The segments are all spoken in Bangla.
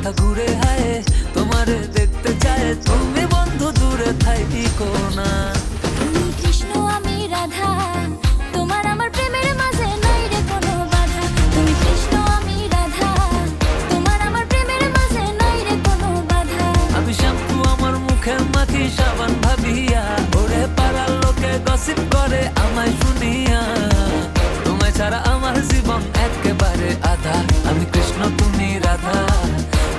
মাথা ঘুরে হায় তোমারে দেখতে চায় তুমি বন্ধু দূরে থাইকো না। তুমি কৃষ্ণ আমি রাধা, তোমার আমার প্রেমের মাঝে নাই রে কোনো বাধা। তুমি কৃষ্ণ আমি রাধা, তোমার আমার প্রেমের মাঝে নাই রে কোনো বাধা। আমি শ্যাম্পু আমার মুখে মাখি সাবান ভাবিয়া, ওরে পাড়ার লোকে গসিপ করে আমায় শুনিয়া। তোমায় ছাড়া আমার জীবন একেবারে আধা। আমি কৃষ্ণ তুমি রাধা,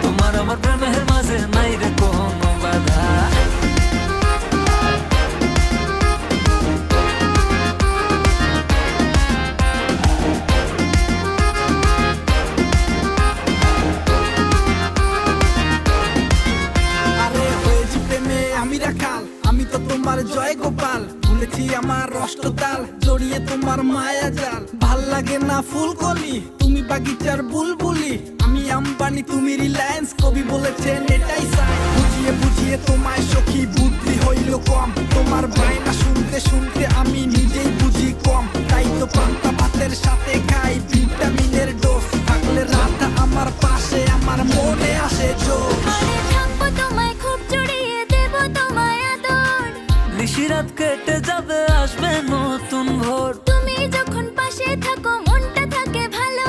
তোমার আমার প্রেমের মাঝে নাই রে কোনো বাধা। আমি রাখাল, আমি তো তোমার জয় গোপাল, ভুলেছি আমার অষ্টতাল, জড়িয়ে তোমার মায়া জাল। ভাল লাগে না ফুলকলি, তুমি বাগিচার বুলবুলি, আমি আম্বানি তুমি রিলায়েন্স, কবি বলেছেন এটাই চাই। বুঝিয়ে বুঝিয়ে তোমায় সখী বুদ্ধি হইল কম, তোমার বায়না শুনতে শুনতে আমি নিজেই বুঝি কম। তাই তো পান্তা ভাতের সাথে খাই ভিটামিনের ডোজ, থাকলে রাতটা আমার পাশে আমার মনে আসে জোশ। আরে থাকবো তোমায় খুব জড়িয়ে দেব তোমায় আদর, নিশিরাত কেটে যাবে আসবে নতুন ভোর। তুমি যখন পাশে থাকো মনটা থাকে ভালো।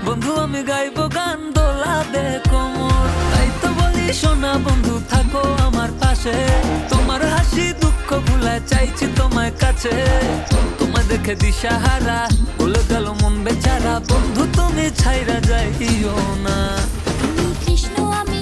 বন্ধু আমি গাইবো গান দোলাবে কোমর, তাই তো বলি শোনা বন্ধু থাকো আমার পাশে। তোমার হাসি দুঃখ ভুলা চাইছি তোমার কাছে, তোমায় দেখে দিশাহারা বলে গেল মন বেচারা। বন্ধু তুমি ছাইরা যাইও না। তুমি কৃষ্ণ আমি